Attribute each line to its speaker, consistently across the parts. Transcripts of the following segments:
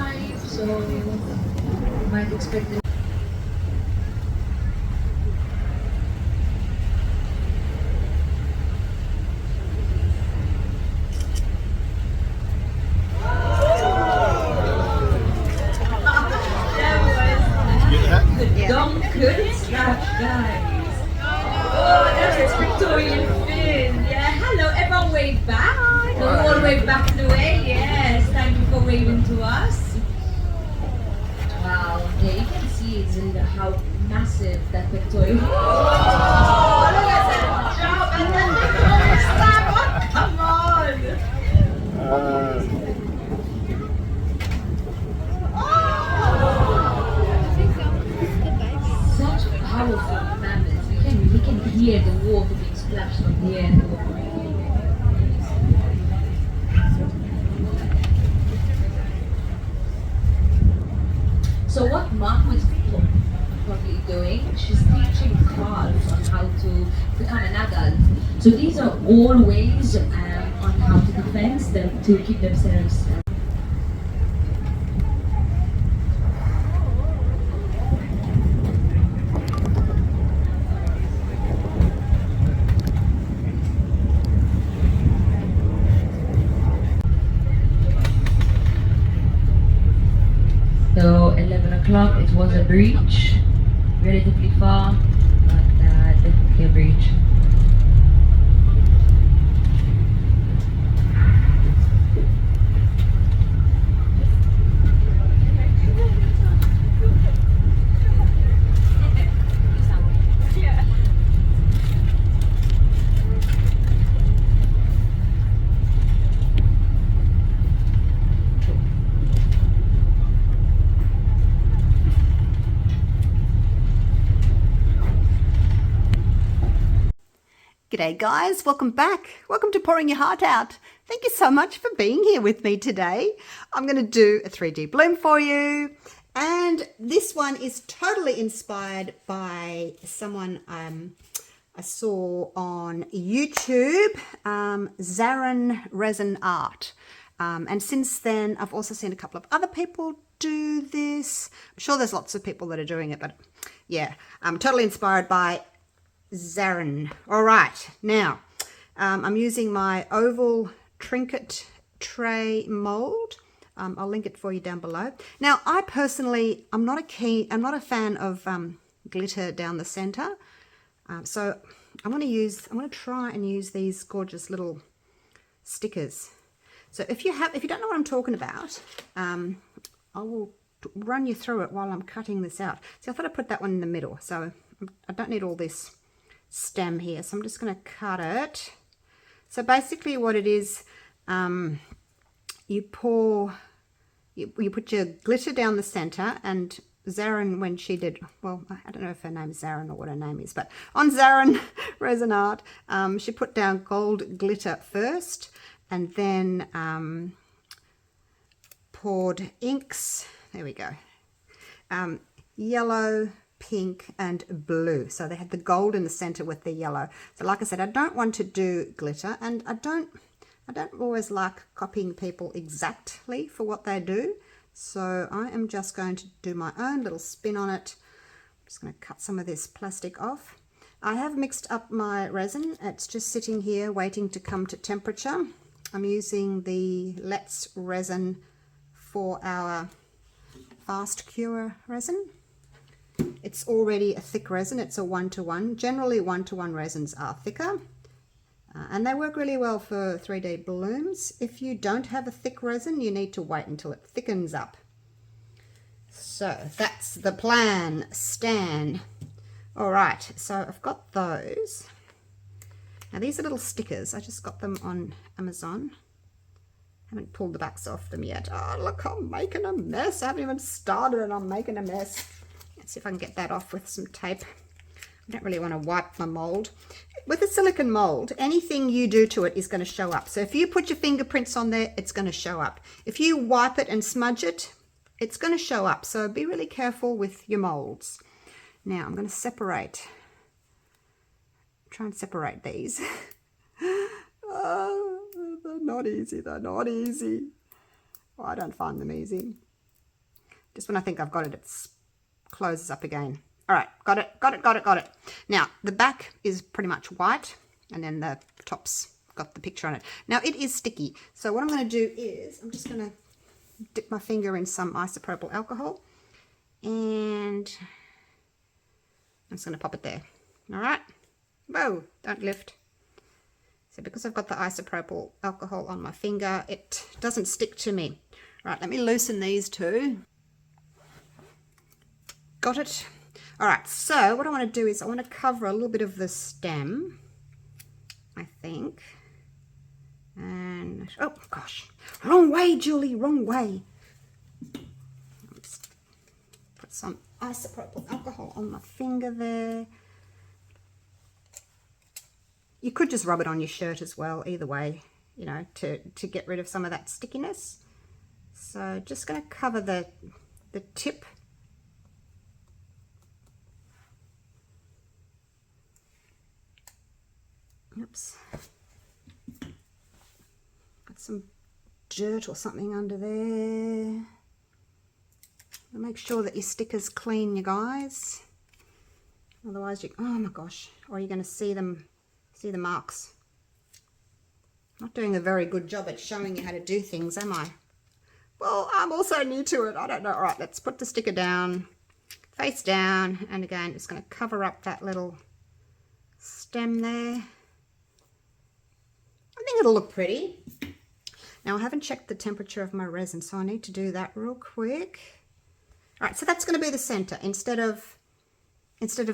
Speaker 1: 5, so you might expect it. Good stuff, guys. Oh, that's Victorian fin. Yeah, hello, everyone wave back. All wave back the way. Yes, thank you for waving to us. Wow, yeah, you can see it's in how massive that Victorian. Oh, look at that jump and then the come on. Powerful mammoths. We can hear the water being splashed from the air. So what Mom was probably doing, she's teaching calves on how to become an adult. So these are all ways on how to defend them, to keep themselves. So 11 o'clock, it was a breach, relatively far, but definitely a breach.
Speaker 2: G'day guys, welcome back. Welcome to Pouring Your Heart Out. Thank you so much for being here with me today. I'm going to do a 3D bloom for you. And this one is totally inspired by someone I saw on YouTube, Zarin Resin Art. And since then, I've also seen a couple of other people do this. I'm sure there's lots of people that are doing it, but yeah, I'm totally inspired by Zarin. All right, now I'm using my oval Trinket tray mold. I'll link it for you down below. Now, I personally, I'm not a fan of glitter down the center. So I'm going to try and use these gorgeous little stickers. So if you don't know what I'm talking about, I will run you through it while I'm cutting this out. So I thought I'd put that one in the middle. So I don't need all this stem here, so I'm just going to cut it. So basically what it is, you put your glitter down the center, and Zarin, when she did, well, I don't know if her name's Zarin or what her name is, but on Zarin Resin Art, she put down gold glitter first, and then poured inks, there we go, yellow, pink and blue. So they had the gold in the center with the yellow. So like I said, I don't want to do glitter, and I don't always like copying people exactly for what they do. So I am just going to do my own little spin on it. I'm just going to cut some of this plastic off. I have mixed up my resin. It's just sitting here waiting to come to temperature. I'm using the Let's Resin 4-hour fast cure resin. It's already a thick resin. It's a 1-to-1. Generally 1-to-1 resins are thicker, and they work really well for 3D blooms. If you don't have a thick resin, you need to wait until it thickens up. So that's the plan, Stan. All right, so I've got those. Now these are little stickers. I just got them on Amazon. Haven't pulled the backs off them yet. Oh, look, I'm making a mess. I haven't even started and I'm making a mess. Let's see if I can get that off with some tape. I don't really want to wipe my mold. With a silicone mold, anything you do to it is going to show up. So if you put your fingerprints on there, it's going to show up. If you wipe it and smudge it, it's going to show up. So be really careful with your molds. Now I'm going to try and separate these. Oh, they're not easy. They're not easy. Well, I don't find them easy. Just when I think I've got it, it closes up again. All right, got it. Now, the back is pretty much white, and then the top's got the picture on it. Now, it is sticky. So what I'm going to do is I'm just going to dip my finger in some isopropyl alcohol, and I'm just going to pop it there. All right. Whoa, don't lift. So because I've got the isopropyl alcohol on my finger, it doesn't stick to me. All right, let me loosen these two. Got it. All right, so what I want to do is I want to cover a little bit of the stem, I think. And, oh gosh, wrong way, Julie, wrong way. Just put some isopropyl alcohol on my finger there. You could just rub it on your shirt as well, either way, you know, to get rid of some of that stickiness. So just going to cover the tip. Oops. Got some dirt or something under there. Make sure that your sticker's clean, you guys. Otherwise, oh my gosh, or you're going to see them. See the marks. Not doing a very good job at showing you how to do things, am I? Well, I'm also new to it. I don't know. All right, let's put the sticker down, face down, and again, it's going to cover up that little stem there. I think it'll look pretty. Now, I haven't checked the temperature of my resin, so I need to do that real quick. All right, so that's going to be the center instead of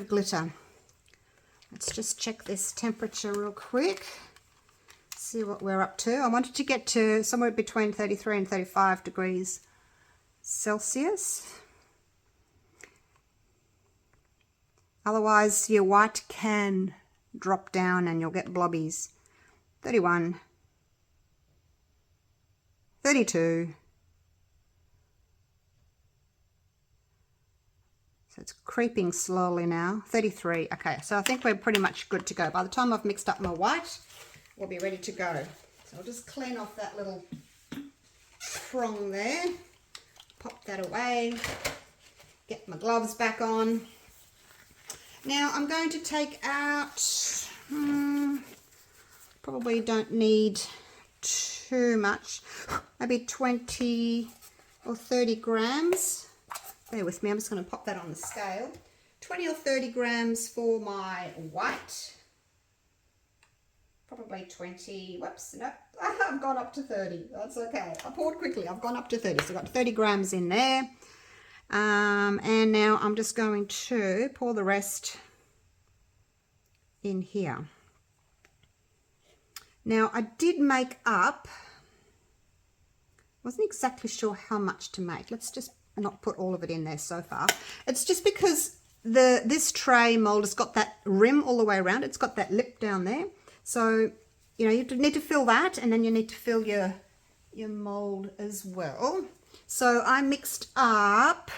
Speaker 2: glitter. Let's just check this temperature real quick. See what we're up to. I wanted to get to somewhere between 33 and 35 degrees Celsius. Otherwise, your white can drop down and you'll get blobbies. 31, 32. So it's creeping slowly now. 33. Okay, so I think we're pretty much good to go. By the time I've mixed up my white, we'll be ready to go. So I'll just clean off that little prong there. Pop that away. Get my gloves back on. Now I'm going to take out, probably don't need too much, maybe 20 or 30 grams. Bear with me, I'm just going to pop that on the scale. 20 or 30 grams for my white. Probably 20. Whoops, no, I've gone up to 30. That's okay. I poured quickly. I've gone up to 30. So I've got 30 grams in there. And now I'm just going to pour the rest in here. Now, I did make up, wasn't exactly sure how much to make. Let's just not put all of it in there so far. It's just because this tray mold has got that rim all the way around. It's got that lip down there. So, you know, you need to fill that, and then you need to fill your mold as well. So I mixed up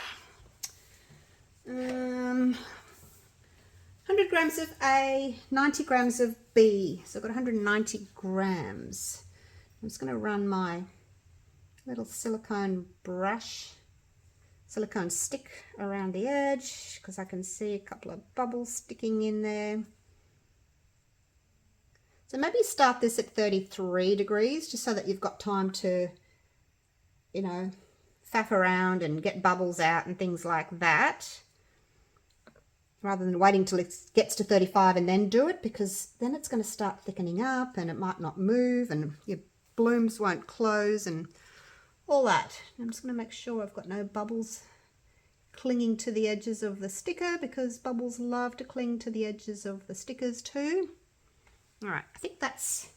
Speaker 2: 100 grams of A, 90 grams of B. So I've got 190 grams. I'm just going to run my little silicone brush, silicone stick around the edge, because I can see a couple of bubbles sticking in there. So maybe start this at 33 degrees, just so that you've got time to, you know, faff around and get bubbles out and things like that, rather than waiting till it gets to 35 and then do it, because then it's going to start thickening up and it might not move and your blooms won't close and all that. I'm just going to make sure I've got no bubbles clinging to the edges of the sticker, because bubbles love to cling to the edges of the stickers too. All right, I think that's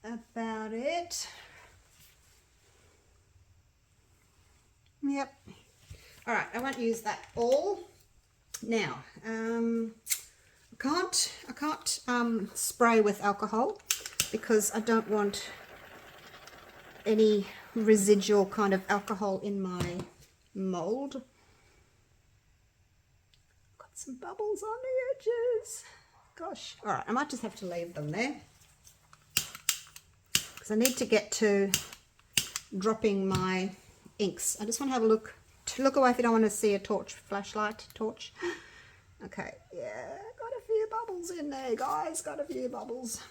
Speaker 2: about it. Yep. All right, I won't use that all. Now, I can't spray with alcohol, because I don't want any residual kind of alcohol in my mold. Got some bubbles on the edges. Gosh, all right, I might just have to leave them there, because I need to get to dropping my inks. I just want to have a look. Look away if you don't want to see a torch, flashlight, torch. Okay, yeah, got a few bubbles in there, guys. Got a few bubbles.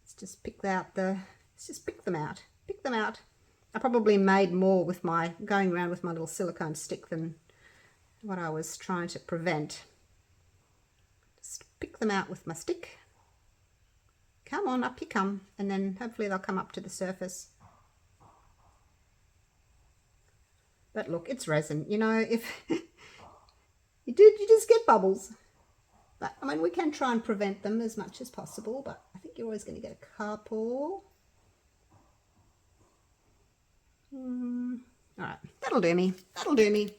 Speaker 2: Let's just pick out let's just pick them out. Pick them out. I probably made more with my going around with my little silicone stick than what I was trying to prevent. Just pick them out with my stick. Come on, up you come, and then hopefully they'll come up to the surface. But look, it's resin. You know, if you just get bubbles. But I mean, we can try and prevent them as much as possible, but I think you're always going to get a couple. All right, that'll do me. That'll do me.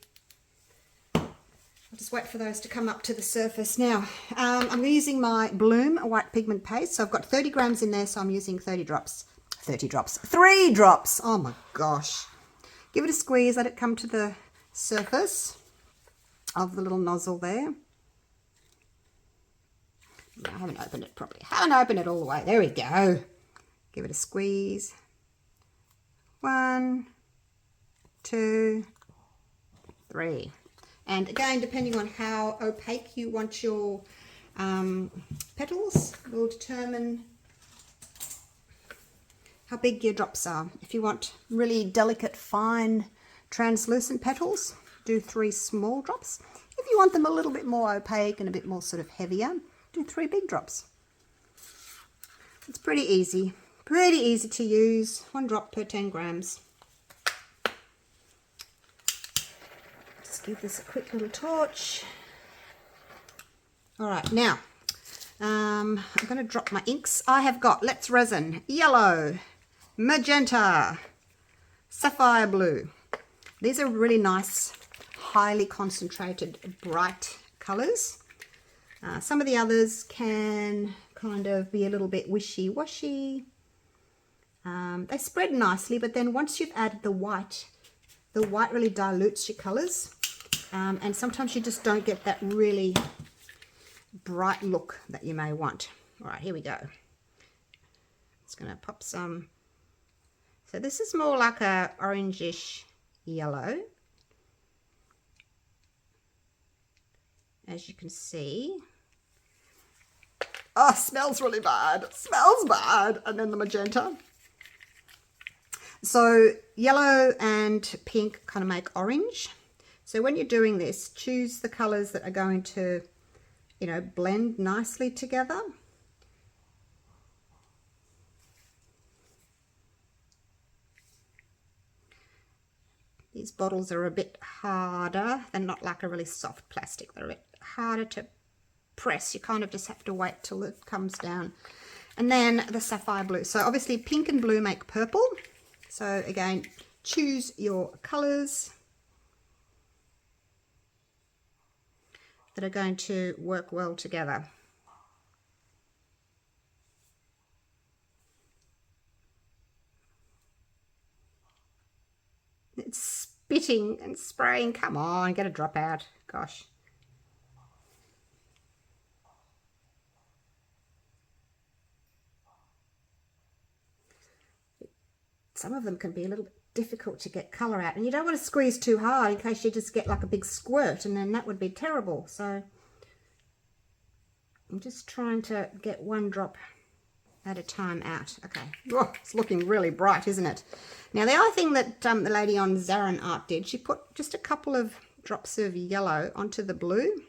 Speaker 2: I'll just wait for those to come up to the surface. Now, I'm using my Bloom white pigment paste. So I've got 30 grams in there, so I'm using 30 drops. 30 drops. 3 drops. Oh my gosh. Give it a squeeze, let it come to the surface of the little nozzle there. I haven't opened it properly. Haven't opened it all the way. There we go. Give it a squeeze. 1, 2, 3. And again, depending on how opaque you want your petals, will determine how big your drops are. If you want really delicate, fine, translucent petals, do 3 small drops. If you want them a little bit more opaque and a bit more sort of heavier, do 3 big drops. It's pretty easy to use. 1 drop per 10 grams. Just give this a quick little torch. All right, now I'm going to drop my inks. I have got Let's Resin, yellow, magenta, sapphire blue. These are really nice, highly concentrated, bright colors. Some of the others can kind of be a little bit wishy-washy. They spread nicely, but then once you've added the white really dilutes your colors. And sometimes you just don't get that really bright look that you may want. All right, here we go. It's going to pop some. So this is more like a orangish yellow, as you can see. Oh, smells really bad. It smells bad. And then the magenta. So yellow and pink kind of make orange. So when you're doing this, choose the colors that are going to, you know, blend nicely together. These bottles are a bit harder. They're not like a really soft plastic. They're a bit harder to press. You kind of just have to wait till it comes down. And then the sapphire blue. So obviously pink and blue make purple. So again, choose your colors that are going to work well together. It's spitting and spraying. Come on, get a drop out. Gosh. Some of them can be a little bit difficult to get colour out, and you don't want to squeeze too hard in case you just get like a big squirt, and then that would be terrible. So I'm just trying to get 1 drop at a time out. Okay, oh, it's looking really bright, isn't it? Now the other thing that the lady on Zarin Art did, she put just a couple of drops of yellow onto the blue,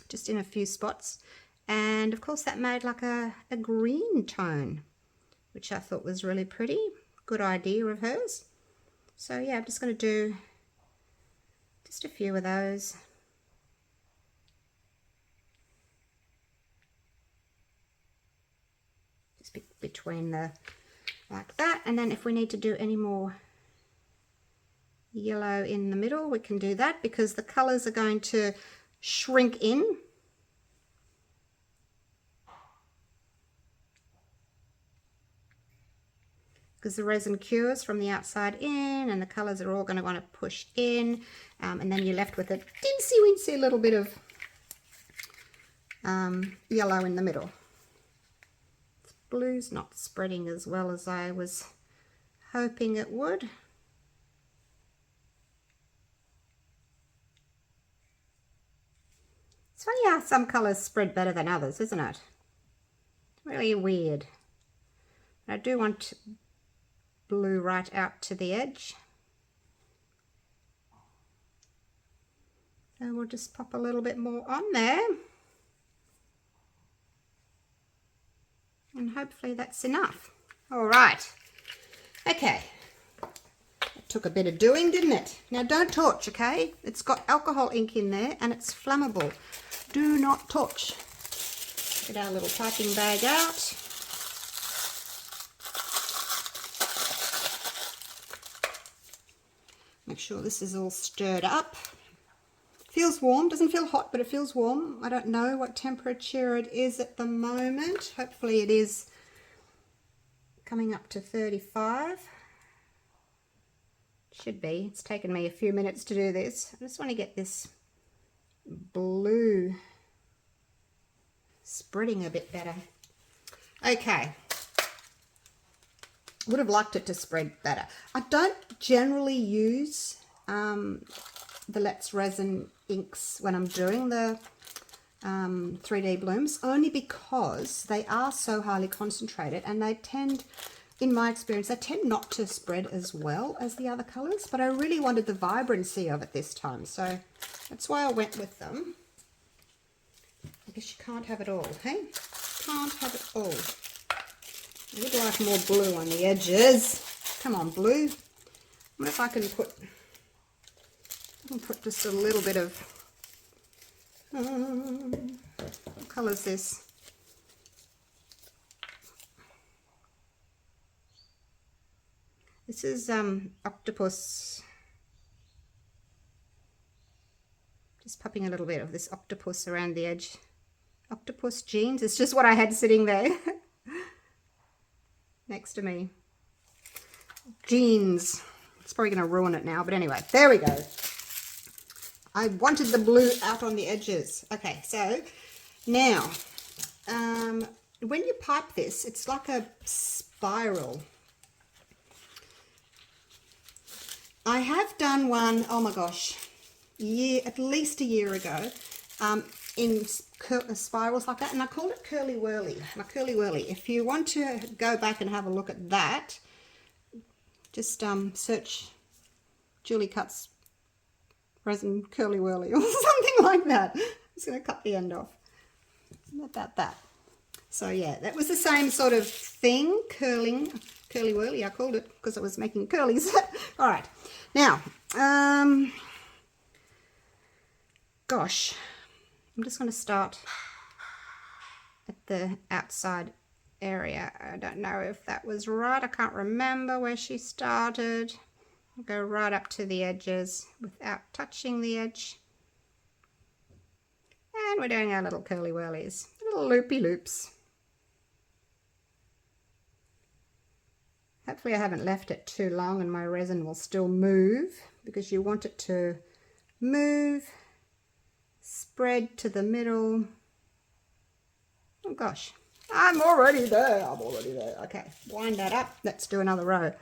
Speaker 2: just in a few spots, and of course that made like a green tone, which I thought was really pretty. Good idea of hers. So yeah, I'm just going to do just a few of those. Just between the, like that. And then if we need to do any more yellow in the middle, we can do that, because the colors are going to shrink in. Because the resin cures from the outside in, and the colours are all going to want to push in, and then you're left with a teensy-weensy little bit of yellow in the middle. Blue's not spreading as well as I was hoping it would. It's funny how some colours spread better than others, isn't it? Really weird. I do want blue right out to the edge. So we'll just pop a little bit more on there. And hopefully that's enough. All right. Okay. It took a bit of doing, didn't it? Now don't touch, okay? It's got alcohol ink in there and it's flammable. Do not touch. Get our little piping bag out. Make sure this is all stirred up. Feels warm, doesn't feel hot, but it feels warm. I don't know what temperature it is at the moment. Hopefully it is coming up to 35. Should be. It's taken me a few minutes to do this. I just want to get this blue spreading a bit better. Okay. Would have liked it to spread better. I don't generally use the Let's Resin inks when I'm doing the 3D blooms, only because they are so highly concentrated and they tend, in my experience, they tend not to spread as well as the other colours, but I really wanted the vibrancy of it this time, so that's why I went with them. I guess you can't have it all, hey? Can't have it all. I would like more blue on the edges. Come on, blue. I wonder if I can put just a little bit of, what colour is this? This is Octopus. Just popping a little bit of this octopus around the edge. Octopus jeans, it's just what I had sitting there next to me. Jeans. It's probably going to ruin it now, but anyway, there we go. I wanted the blue out on the edges. Okay, so now, when you pipe this, it's like a spiral. I have done one, oh my gosh, at least a year ago, in spirals like that, and I called it Curly Whirly, my Curly Whirly. If you want to go back and have a look at that, just search Julie Cuts Resin Curly Whirly or something like that. I'm just going to cut the end off. About that. So yeah, that was the same sort of thing, Curly Whirly, I called it because I was making curlies. All right, now, gosh, I'm just going to start at the outside area. I don't know if that was right. I can't remember where she started. I'll go right up to the edges without touching the edge. And we're doing our little curly whirlies, little loopy loops. Hopefully I haven't left it too long and my resin will still move, because you want it to move, spread to the middle. Oh gosh, I'm already there. Okay, wind that up. Let's do another row.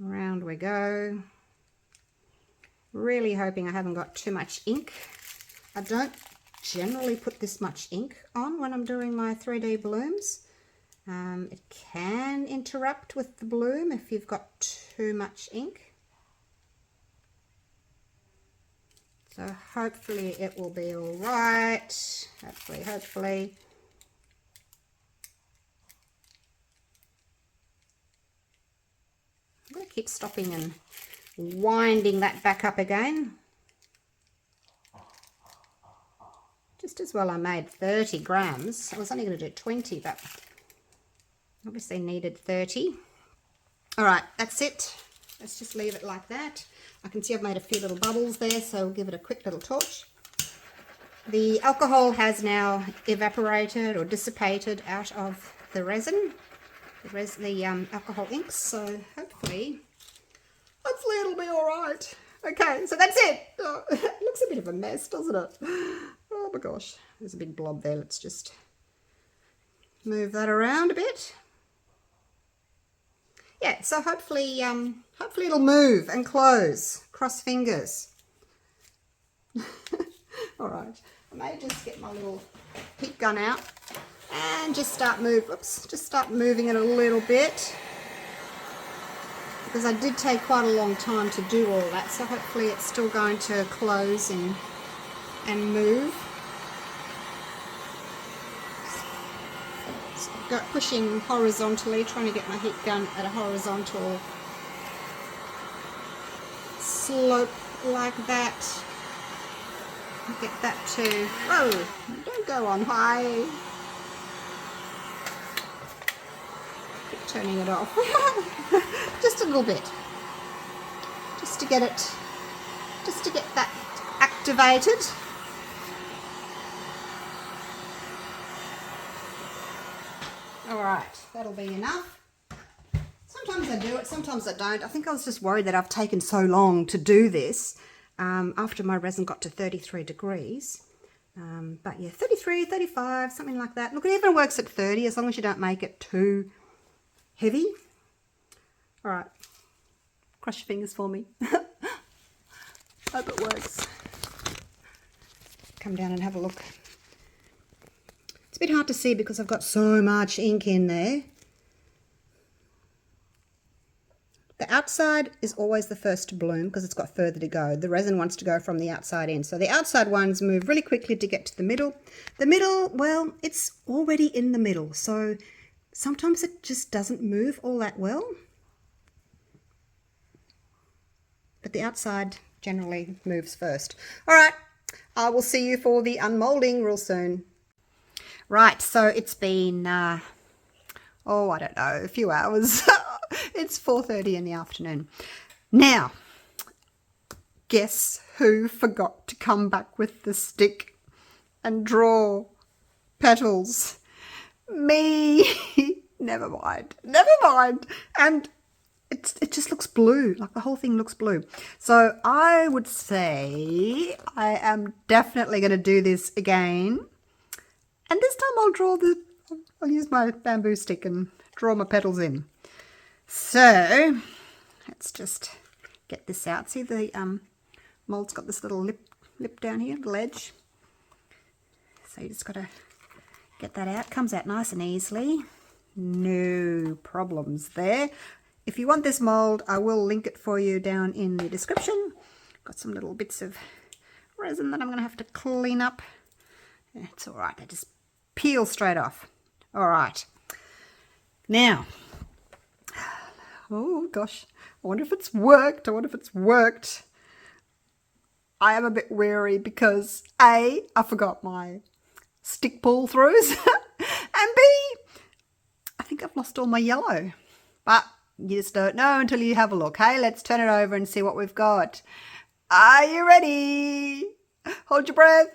Speaker 2: Around we go. Really hoping I haven't got too much ink. I don't generally put this much ink on when I'm doing my 3D blooms. It can interrupt with the bloom if you've got too much ink. So hopefully it will be all right. Hopefully. I'm going to keep stopping and winding that back up again. Just as well I made 30 grams. I was only going to do 20, but obviously needed 30. All right, that's it. Let's just leave it like that. I can see I've made a few little bubbles there, so I'll give it a quick little torch. The alcohol has now evaporated or dissipated out of the resin, the alcohol inks, so hopefully it'll be all right. Okay, so that's it. Oh, it looks a bit of a mess, doesn't it? Oh my gosh, there's a big blob there. Let's just move that around a bit. yeah, so hopefully it'll move and close. Cross fingers. All right, I may just get my little heat gun out and just start moving it a little bit, because I did take quite a long time to do all that, so hopefully it's still going to close and move. So I've got pushing horizontally, trying to get my heat gun at a horizontal slope like that. Get that to, whoa, don't go on high. Keep turning it off. Just a little bit. Just to get that activated. Alright, that'll be enough. Sometimes I do it, sometimes I don't. I think I was just worried that I've taken so long to do this after my resin got to 33 degrees. But yeah, 33, 35, something like that. Look, it even works at 30 as long as you don't make it too heavy. Alright, cross your fingers for me. Hope it works. Come down and have a look. It's a bit hard to see because I've got so much ink in there. The outside is always the first to bloom because it's got further to go. The resin wants to go from the outside in. So the outside ones move really quickly to get to the middle. The middle, well, it's already in the middle. So sometimes it just doesn't move all that well. But the outside generally moves first. All right, I will see you for the unmolding real soon. Right, so it's been, I don't know, a few hours. It's 4:30 in the afternoon. Now, guess who forgot to come back with the stick and draw petals? Me. Never mind. Never mind. And it just looks blue. Like the whole thing looks blue. So I would say I am definitely going to do this again. And this time I'll use my bamboo stick and draw my petals in. So let's just get this out. See the mold's got this little lip down here, the ledge. So you just got to get that out. Comes out nice and easily. No problems there. If you want this mold, I will link it for you down in the description. Got some little bits of resin that I'm going to have to clean up. It's all right. They just peel straight off. All right. Now, oh gosh, I wonder if it's worked. I am a bit wary because A, I forgot my stick pull throughs, and B, I think I've lost all my yellow. But you just don't know until you have a look. Hey, let's turn it over and see what we've got. Are you ready? Hold your breath.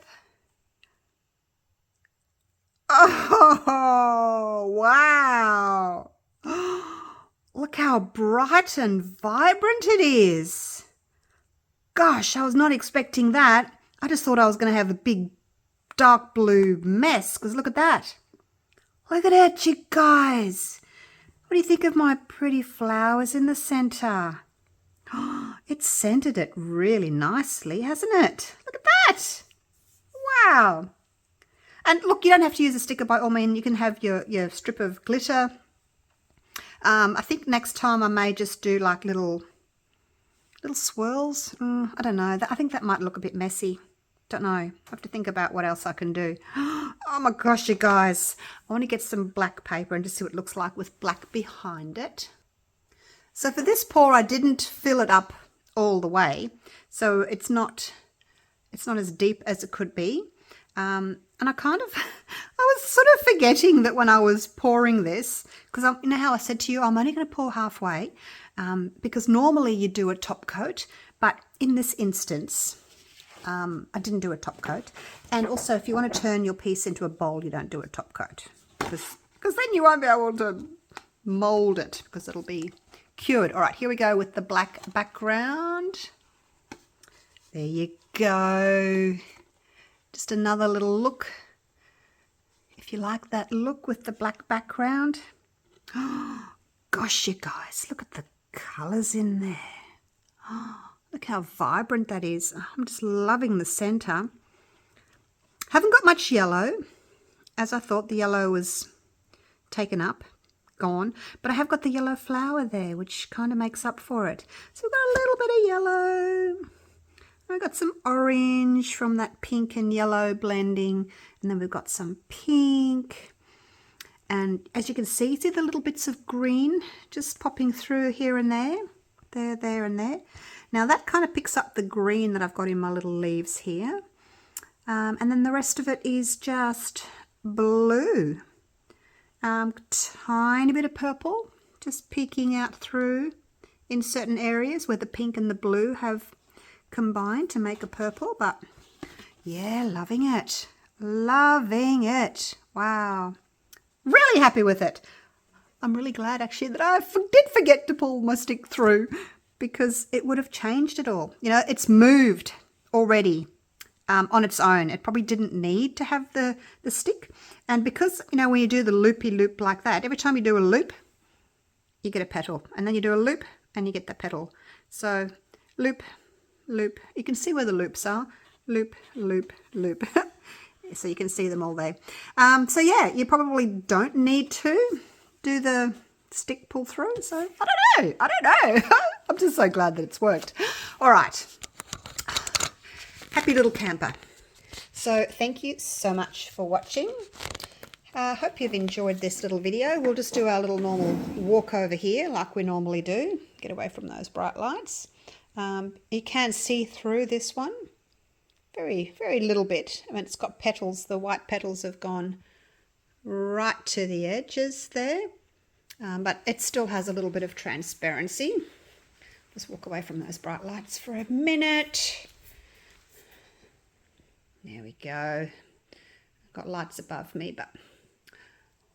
Speaker 2: Oh, wow. Look how bright and vibrant it is. Gosh, I was not expecting that. I just thought I was going to have a big dark blue mess, because look at that. Look at it, you guys. What do you think of my pretty flowers in the centre? Oh, it's centred it really nicely, hasn't it? Look at that. Wow. And look, you don't have to use a sticker by all means. You can have your strip of glitter. I think next time I may just do like little swirls. I don't know. I think that might look a bit messy. Don't know. I have to think about what else I can do. Oh my gosh, you guys. I want to get some black paper and just see what it looks like with black behind it. So for this pour, I didn't fill it up all the way. So it's not as deep as it could be. And I was sort of forgetting that when I was pouring this, because you know how I said to you, I'm only going to pour halfway, because normally you do a top coat, but in this instance, I didn't do a top coat. And also, if you want to turn your piece into a bowl, you don't do a top coat, because then you won't be able to mold it, because it'll be cured. All right, here we go with the black background. There you go. Just another little look, if you like that look with the black background. gosh, you guys, look at the colours in there. Oh, look how vibrant that is. I'm just loving the centre. Haven't got much yellow, as I thought the yellow was taken up, gone. But I have got the yellow flower there, which kind of makes up for it. So we've got a little bit of yellow. I've got some orange from that pink and yellow blending. And then we've got some pink. And as you can see the little bits of green just popping through here and there. There, and there. Now that kind of picks up the green that I've got in my little leaves here. And then the rest of it is just blue. Tiny bit of purple just peeking out through in certain areas where the pink and the blue have combined to make a purple. But yeah, loving it. Loving it. Wow. Really happy with it. I'm really glad actually that I did forget to pull my stick through, because it would have changed it all. You know, it's moved already on its own. It probably didn't need to have the stick. And because, you know, when you do the loopy loop like that, every time you do a loop, you get a petal. And then you do a loop and you get the petal. So loop, loop. You can see where the loops are. Loop, loop, loop. So you can see them all there. So yeah, you probably don't need to do the stick pull through. So I don't know. I'm just so glad that it's worked. All right. Happy little camper. So thank you so much for watching. I hope you've enjoyed this little video. We'll just do our little normal walk over here like we normally do. Get away from those bright lights. You can see through this one. Very, very little bit. I mean, it's got petals. The white petals have gone right to the edges there. But it still has a little bit of transparency. Just walk away from those bright lights for a minute. There we go. I've got lights above me, but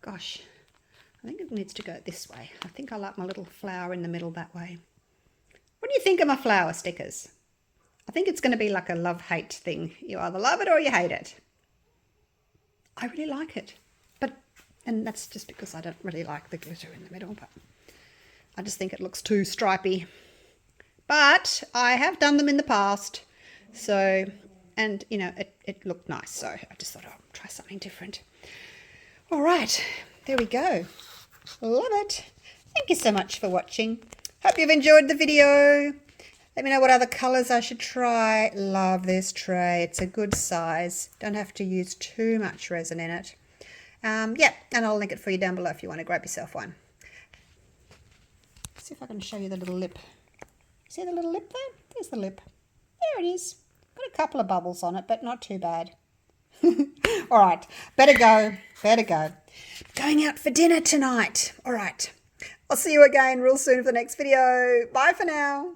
Speaker 2: gosh, I think it needs to go this way. I think I like my little flower in the middle that way. What do you think of my flower stickers? I think it's going to be like a love-hate thing. You either love it or you hate it. I really like it. And that's just because I don't really like the glitter in the middle, but I just think it looks too stripy. But I have done them in the past, so, and you know, it looked nice, so I just thought I'll try something different. All right, there we go. Love it. Thank you so much for watching. Hope you've enjoyed the video. Let me know what other colours I should try. Love this tray. It's a good size. Don't have to use too much resin in it. Yeah, and I'll link it for you down below if you want to grab yourself one. Let's see if I can show you the little lip. See the little lip there? There's the lip. There it is. Got a couple of bubbles on it, but not too bad. All right, better go. Going out for dinner tonight. All right, I'll see you again real soon for the next video. Bye for now.